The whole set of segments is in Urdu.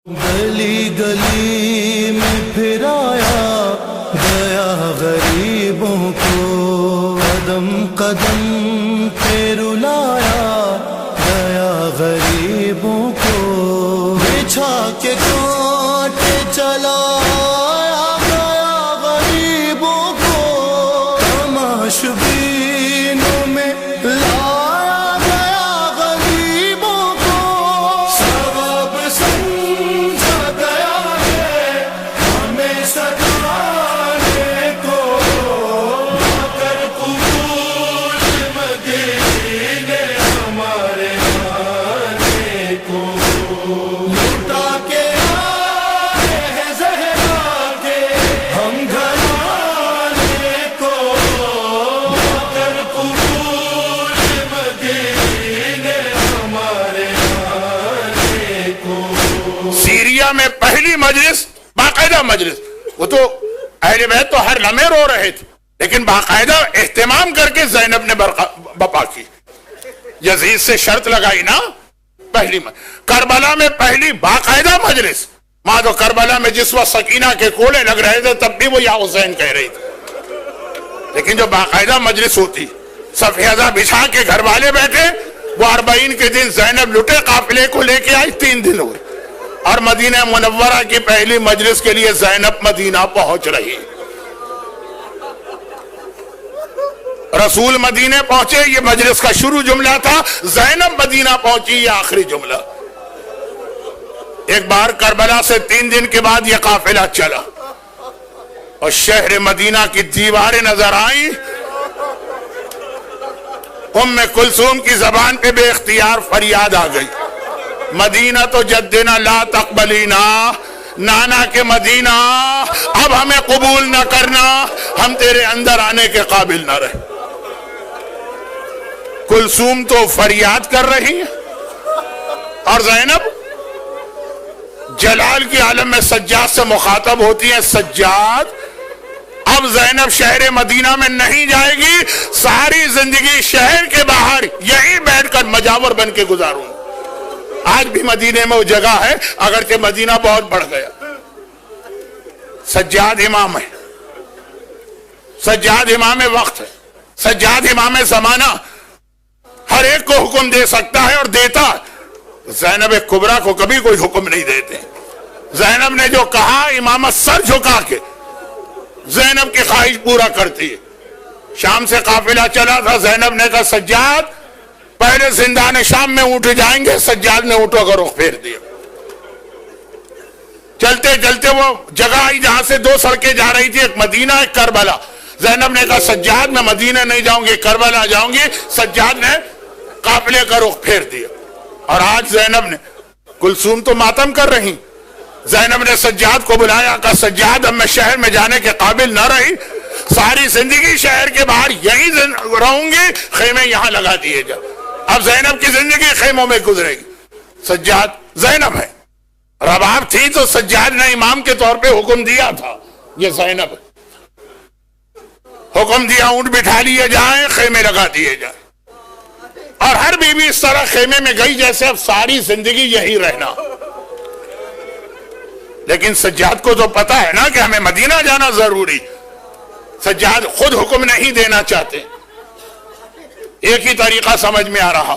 گلی گلی میں پھرایا گیا غریبوں کو، قدم قدم پہ رلایا گیا غریبوں کو، بچھا کے کانٹے چلایا گیا غریبوں کو، تماشبینوں میں لایا گیا غریبوں کو، سبب سمجھا گیا ہے ہمیں ستانے کو، مگر قبول مدینے ہمارے آنے کو، لٹا کے آئے ہیں زہرا کے ہم گھرانے کو، مگر قبول مدینے ہمارے آنے کو۔ سیریا میں پہلی مجلس، باقاعدہ مجلس، وہ تو اہل بیت تو ہر لمحے رو رہے تھے، لیکن باقاعدہ اہتمام کر کے زینب نے بپا کی، یزید سے شرط لگائی نا، پہلی کربلا میں پہلی باقاعدہ مجلس، ماں تو کربلا میں جس وقت سکینہ کے کولے لگ رہے تھے تب بھی وہ یا حسین کہہ رہی تھی، لیکن جو باقاعدہ مجلس ہوتی، صفحہ بچھا کے گھر والے بیٹھے، وہ 40 کے دن زینب لٹے قافلے کو لے کے آئی، 3 دن ہوئے، اور مدینہ منورہ کی پہلی مجلس کے لیے زینب مدینہ پہنچ رہی، رسول مدینہ پہنچے، یہ مجلس کا شروع جملہ تھا، زینب مدینہ پہنچی یہ آخری جملہ۔ ایک بار کربلا سے 3 دن کے بعد یہ قافلہ چلا اور شہر مدینہ کی دیواریں نظر آئیں، ام کلثوم کی زبان پہ بے اختیار فریاد آ گئی، مدینہ تو جدنا لا تقبلینا، نانا کے مدینہ اب ہمیں قبول نہ کرنا، ہم تیرے اندر آنے کے قابل نہ رہے۔ کلثوم تو فریاد کر رہی ہے اور زینب جلال کی عالم میں سجاد سے مخاطب ہوتی ہیں، سجاد اب زینب شہر مدینہ میں نہیں جائے گی، ساری زندگی شہر کے باہر یہیں بیٹھ کر مجاور بن کے گزاروں گی۔ آج بھی مدینے میں وہ جگہ ہے، اگرچہ مدینہ بہت بڑھ گیا۔ سجاد امام ہے، سجاد امام وقت ہے، سجاد امام زمانہ، ہر ایک کو حکم دے سکتا ہے اور دیتا ہے۔ زینب کبریٰ کو کبھی کوئی حکم نہیں دیتے، زینب نے جو کہا امامت سر جھکا کے زینب کی خواہش پورا کرتی ہے۔ شام سے قافلہ چلا تھا، زینب نے کہا سجاد پہلے زندان شام میں اونٹ جائیں گے، سجاد نے اونٹوں کا رخ پھیر دیا۔ چلتے چلتے وہ جگہ آئی جہاں سے 2 سڑکیں جا رہی تھی، ایک مدینہ ایک کربلا، زینب نے کہا سجاد میں مدینہ نہیں جاؤں گی، کربلا جاؤں گی، سجاد نے قافلے کا رخ پھیر دیا۔ اور آج زینب نے، کلثوم تو ماتم کر رہی، زینب نے سجاد کو بلایا، کہا سجاد اب میں شہر میں جانے کے قابل نہ رہی، ساری زندگی شہر کے باہر یہیں رہوں گی، خیمے یہاں لگا دیے جا۔ اب زینب کی زندگی خیموں میں گزرے گی۔ سجاد زینب ہے، رباب تھی تو سجاد نے امام کے طور پہ حکم دیا تھا، یہ زینب ہے، حکم دیا اونٹ بٹھا لیے جائیں، خیمے لگا دیے جائیں، اور ہر بیوی اس طرح خیمے میں گئی جیسے اب ساری زندگی یہی رہنا۔ لیکن سجاد کو تو پتا ہے نا کہ ہمیں مدینہ جانا ضروری، سجاد خود حکم نہیں دینا چاہتے۔ ایک ہی طریقہ سمجھ میں آ رہا،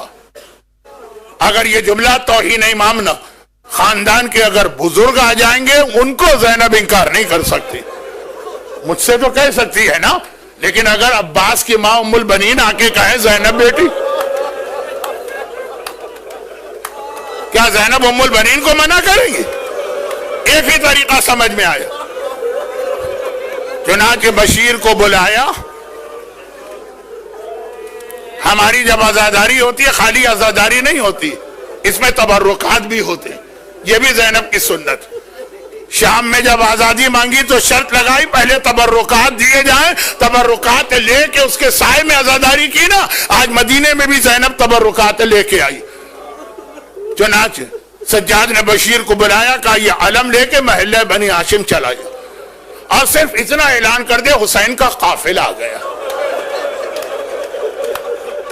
اگر یہ جملہ توہین امام نہ، خاندان کے اگر بزرگ آ جائیں گے ان کو زینب انکار نہیں کر سکتی، مجھ سے تو کہہ سکتی ہے نا، لیکن اگر عباس کی ماں ام البنین آ کے کہے زینب بیٹی، کیا زینب ام البنین کو منع کریں گی؟ ایک ہی طریقہ سمجھ میں آیا، چنانچہ بشیر کو بلایا۔ ہماری جب عزاداری ہوتی ہے خالی عزاداری نہیں ہوتی، اس میں تبرکات بھی ہوتے ہیں، یہ بھی زینب کی سنت۔ شام میں جب آزادی مانگی تو شرط لگائی پہلے تبرکات دیے جائیں، تبرکات لے کے اس کے سائے میں عزاداری کی نا۔ آج مدینے میں بھی زینب تبرکات لے کے آئی، چنانچہ سجاد نے بشیر کو بلایا، کہا یہ علم لے کے محلہ بنی ہاشم چلا جائے، اور صرف اتنا اعلان کر دے حسین کا قافلہ آ گیا،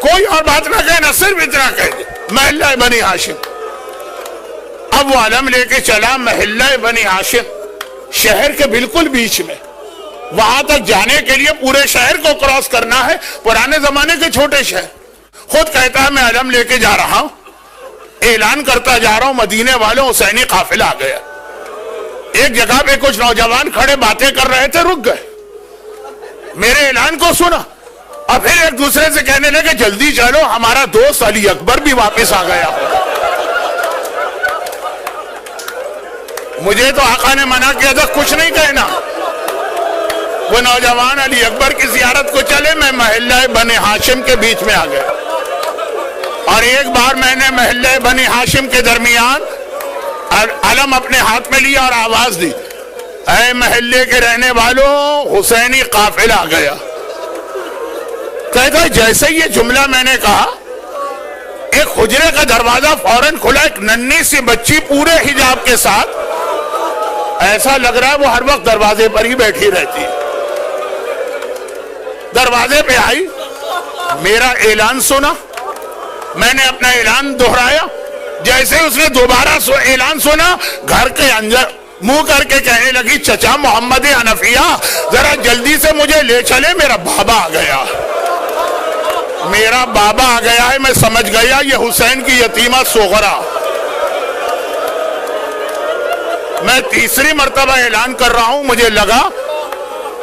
کوئی اور بات نہ کہنا، صرف اتنا کہہ دے محلہ بنی ہاشم۔ اب وہ علم لے کے چلا محلہ بنی ہاشم، شہر کے بالکل بیچ میں. وہاں تک جانے کے لیے پورے شہر کو کراس کرنا ہے، پرانے زمانے کے چھوٹے شہر. خود کہتا ہے میں علم لے کے جا رہا ہوں، اعلان کرتا جا رہا ہوں، مدینے والوں حسینی قافلہ آ گیا. ایک جگہ پہ کچھ نوجوان کھڑے باتیں کر رہے تھے، رک گئے، میرے اعلان کو سنا اور پھر ایک دوسرے سے کہنے لگے جلدی چلو، ہمارا دوست علی اکبر بھی واپس آ گیا. مجھے تو آقا نے منع کیا تھا کچھ نہیں کہنا. وہ نوجوان علی اکبر کی زیارت کو چلے، میں محلہ بنی ہاشم کے بیچ میں آ گیا. اور ایک بار میں نے محلہ بنی ہاشم کے درمیان علم اپنے ہاتھ میں لیا اور آواز دی، اے محلے کے رہنے والوں، حسینی قافلہ آ گیا. کہتا ہے جیسے یہ جملہ میں نے کہا، ایک حجرے کا دروازہ فوراً کھلا، ایک ننھی سی بچی پورے حجاب کے ساتھ، ایسا لگ رہا ہے وہ ہر وقت دروازے پر ہی بیٹھی رہتی. دروازے پہ آئی، میرا اعلان سنا، میں نے اپنا اعلان دہرایا. جیسے اس نے دوبارہ اعلان سنا، گھر کے اندر منہ کر کے کہنے لگی، چچا محمد حنفیہ ذرا جلدی سے مجھے لے چلے، میرا بابا آ گیا. میرا بابا آ گیا ہے. میں سمجھ گیا یہ حسین کی یتیمہ صغرا. میں تیسری مرتبہ اعلان کر رہا ہوں، مجھے لگا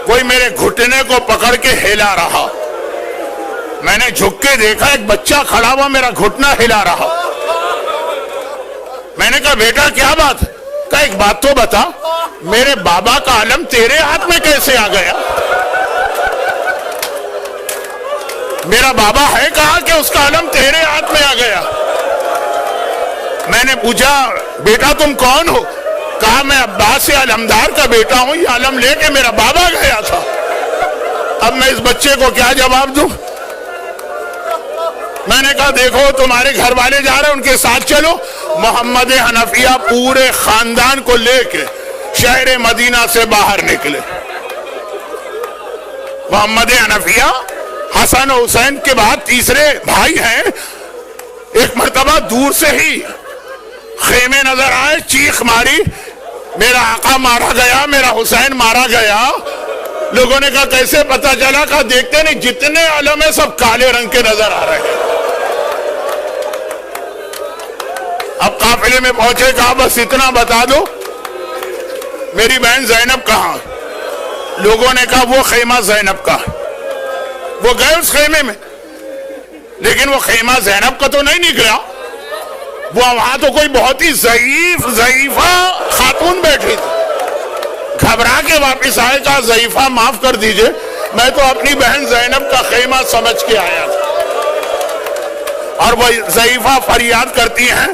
کوئی میرے گھٹنے کو پکڑ کے ہلا رہا. میں نے جھک کے دیکھا ایک بچہ کھڑا ہوا میرا گھٹنا ہلا رہا. میں نے کہا بیٹا کیا بات؟ کہا ایک بات تو بتا، میرے بابا کا علم تیرے ہاتھ میں کیسے آ گیا؟ میرا بابا ہے کہا کہ اس کا علم تیرے ہاتھ میں آ گیا. میں نے پوچھا بیٹا تم کون ہو؟ کہا میں عباس علمدار کا بیٹا ہوں، یہ علم لے کے میرا بابا گیا تھا. اب میں اس بچے کو کیا جواب دوں؟ میں نے کہا دیکھو تمہارے گھر والے جا رہے ہیں، ان کے ساتھ چلو. محمد حنفیہ پورے خاندان کو لے کے شہر مدینہ سے باہر نکلے. محمد حنفیہ حسن و حسین کے بعد تیسرے بھائی ہیں. ایک مرتبہ دور سے ہی خیمے نظر آئے، چیخ ماری، میرا آقا مارا گیا، میرا حسین مارا گیا. لوگوں نے کہا کیسے پتا چلا؟ کہا دیکھتے نہیں جتنے علم ہیں سب کالے رنگ کے نظر آ رہے ہیں. اب قافلے میں پہنچے، کہا بس اتنا بتا دو میری بہن زینب کہاں؟ لوگوں نے کہا وہ خیمہ زینب کا. وہ گئے اس خیمے میں، لیکن وہ خیمہ زینب کا تو نہیں نکلا. وہاں تو کوئی بہت ہی ضعیفہ خاتون بیٹھی تھی. گھبرا کے واپس آئے، کہا ضعیفہ معاف کر دیجئے، میں تو اپنی بہن زینب کا خیمہ سمجھ کے آیا تھا. اور وہ ضعیفہ فریاد کرتی ہیں،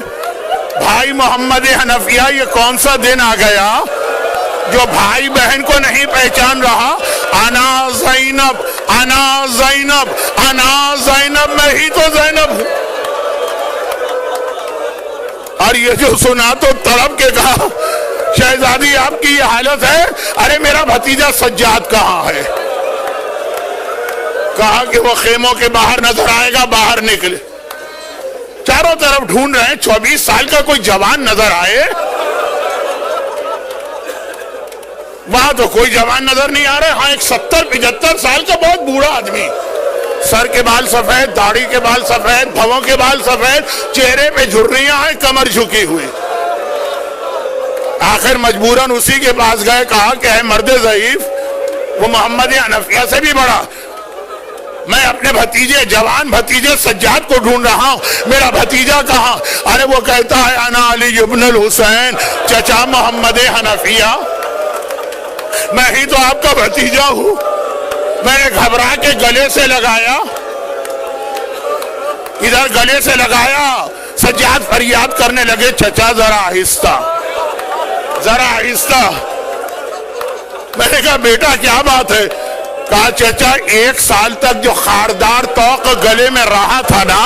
بھائی محمد حنفیہ یہ کون سا دن آ گیا جو بھائی بہن کو نہیں پہچان رہا؟ انا زینب، انا زینب، انا زینب، میں ہی تو زینب ہوں. اور یہ جو سنا تو تڑپ کے کہا شہزادی آپ کی یہ حالت ہے؟ ارے میرا بھتیجا سجاد کہاں ہے؟ کہا کہ وہ خیموں کے باہر نظر آئے گا. باہر نکلے، چاروں طرف ڈھونڈ رہے ہیں، 24 سال کا کوئی جوان نظر آئے. وہاں تو کوئی جوان نظر نہیں آ رہا. ہاں ایک 70-75 سال کا بہت بوڑھا آدمی، سر کے بال سفید، داڑھی کے بال سفید، بھووں کے بال سفید، چہرے پہ جھریاں ہیں، کمر جھکی ہوئی. آخر مجبوراً اسی کے پاس گئے. کہا کہ ہے مرد ضعیف، وہ محمد حنفیہ سے بھی بڑا، میں اپنے بھتیجے، جوان بھتیجے سجاد کو ڈھونڈ رہا ہوں، میرا بھتیجا کہاں؟ ارے وہ کہتا ہے انا علی ابن الحسین، چچا محمد حنفیہ، میں ہی تو آپ کا بھتیجا ہوں. میں نے گھبرا کے گلے سے لگایا، ادھر گلے سے لگایا. سجاد فریاد کرنے لگے، چچا ذرا آہستہ، ذرا آہستہ. میں نے کہا بیٹا کیا بات ہے؟ کہا چچا 1 سال تک جو خاردار توق گلے میں رہا تھا نا،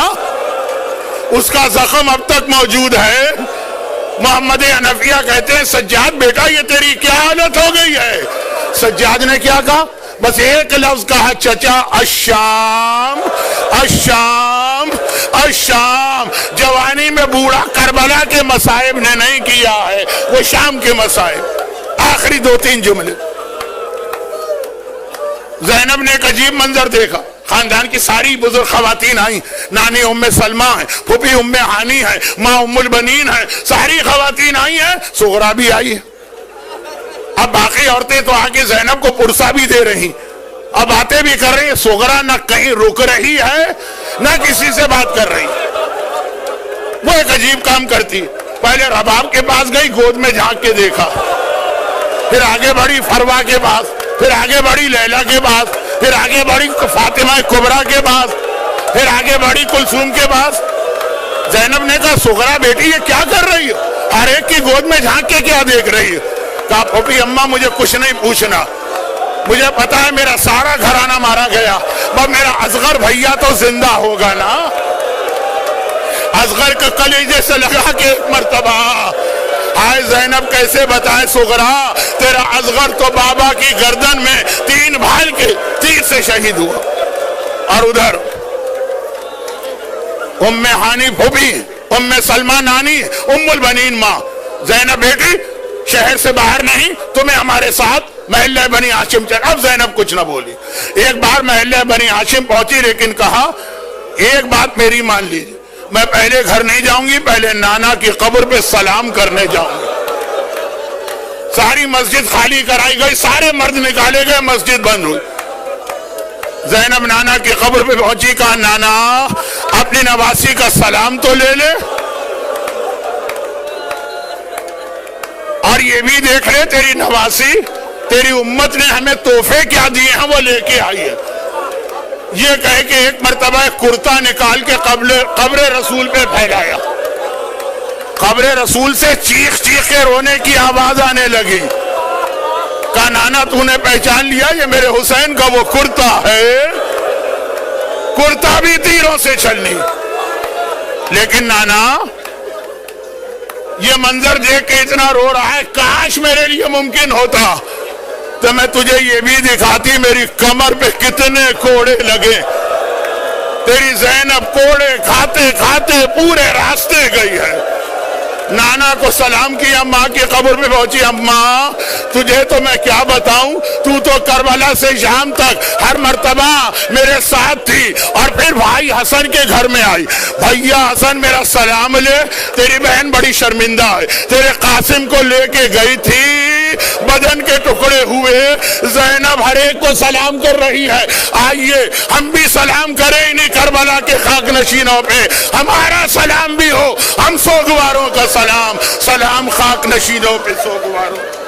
اس کا زخم اب تک موجود ہے. محمد حنفیہ کہتے ہیں سجاد بیٹا یہ تیری کیا حالت ہو گئی ہے؟ سجاد نے کیا کہا؟ بس ایک لفظ کہا، چچا الشام. الشام الشام، جوانی میں بوڑھا کربلا کے مصائب نے نہیں کیا ہے، وہ شام کے مصائب۔ آخری 2-3 جملے۔ زینب نے ایک عجیب منظر دیکھا، خاندان کی ساری بزرگ خواتین آئیں، نانی ام سلمہ ہیں، پھوپھی ام ہانی ہے، ماں ام البنین ہے، ساری خواتین آئی ہیں، صغرا بھی آئی ہے۔ اب باقی عورتیں تو آگے زینب کو پرسا بھی دے رہی، اب باتیں بھی کر رہی ہیں، صغرا نہ کہیں رک رہی ہے نہ کسی سے بات کر رہی۔ وہ ایک عجیب کام کرتی، پہلے رباب کے پاس گئی، گود میں جھانک کے دیکھا، پھر آگے بڑھی فروا کے پاس، پھر آگے بڑھی لیلا کے پاس، پھر آگے بڑھی فاطمہ کبریٰ کے پاس، پھر آگے بڑھی کلثوم کے پاس۔ زینب نے کہا صغرا بیٹی یہ کیا کر رہی ہے؟ ہر ایک کی گود میں جھانک کے کیا دیکھ رہی ہے؟ کہا پھوپھی اماں مجھے کچھ نہیں پوچھنا، مجھے پتا ہے میرا سارا گھرانہ مارا گیا، بس میرا اصغر بھیا تو زندہ ہوگا نا۔ اصغر کا کلیجے سے لگا کے ایک مرتبہ، آئے زینب کیسے بتائے صغرا تیرا اصغر تو بابا کی گردن میں 3 بھال کے تیر سے شہید ہوا۔ اور ادھر ام ہانی پھوپھی، ام سلمہ نانی، ام البنین ماں، زینب بیٹی شہر سے باہر نہیں، تمہیں ہمارے ساتھ محلہ بنی ہاشم چل۔ اب زینب کچھ نہ بولی۔ ایک بار محلہ بنی ہاشم پہنچی، لیکن کہا ایک بات میری مان لیجیے، میں پہلے گھر نہیں جاؤں گی، پہلے نانا کی قبر پہ سلام کرنے جاؤں گی۔ ساری مسجد خالی کرائی گئی، سارے مرد نکالے گئے، مسجد بند ہوئی۔ زینب نانا کی قبر پہ پہنچی، کہا نانا اپنی نواسی کا سلام تو لے لے، اور یہ بھی دیکھ لے تیری نواسی، تیری امت نے ہمیں تحفے کیا دیے ہیں وہ لے کے آئی ہے۔ یہ کہے کہ ایک مرتبہ ایک کرتا نکال کے قبر رسول پہ پھیلایا، قبر رسول سے چیخ چیخ کے رونے کی آواز آنے لگی۔ کہا نانا تو نے پہچان لیا یہ میرے حسین کا وہ کرتا ہے؟ کرتا بھی تیروں سے چھلنی۔ لیکن نانا یہ منظر دیکھ کے اتنا رو رہا ہے، کاش میرے لیے ممکن ہوتا تو میں تجھے یہ بھی دکھاتی میری کمر پہ کتنے کوڑے لگے۔ تیری زینب کوڑے کھاتے کھاتے پورے راستے گئی ہے۔ نانا کو سلام کیا، ماں کی قبر پہ پہنچی، اماں تجھے تو میں کیا بتاؤں، تو تو کربلا سے شام تک ہر مرتبہ میرے ساتھ تھی، اور پھر بھائی حسن کے گھر میں آئی، بھیا حسن میرا سلام لے، تیری بہن بڑی شرمندہ ہے، تیرے قاسم کو لے کے گئی تھی، بدن کے ٹکڑے ہوئے۔ زینب ہر ایک کو سلام کر رہی ہے، آئیے ہم بھی سلام کریں انہیں کربلا کے خاک نشینوں پہ، ہمارا سلام بھی ہو، ہم سوگواروں کا سلام، سلام خاک نشینوں پہ سوگواروں۔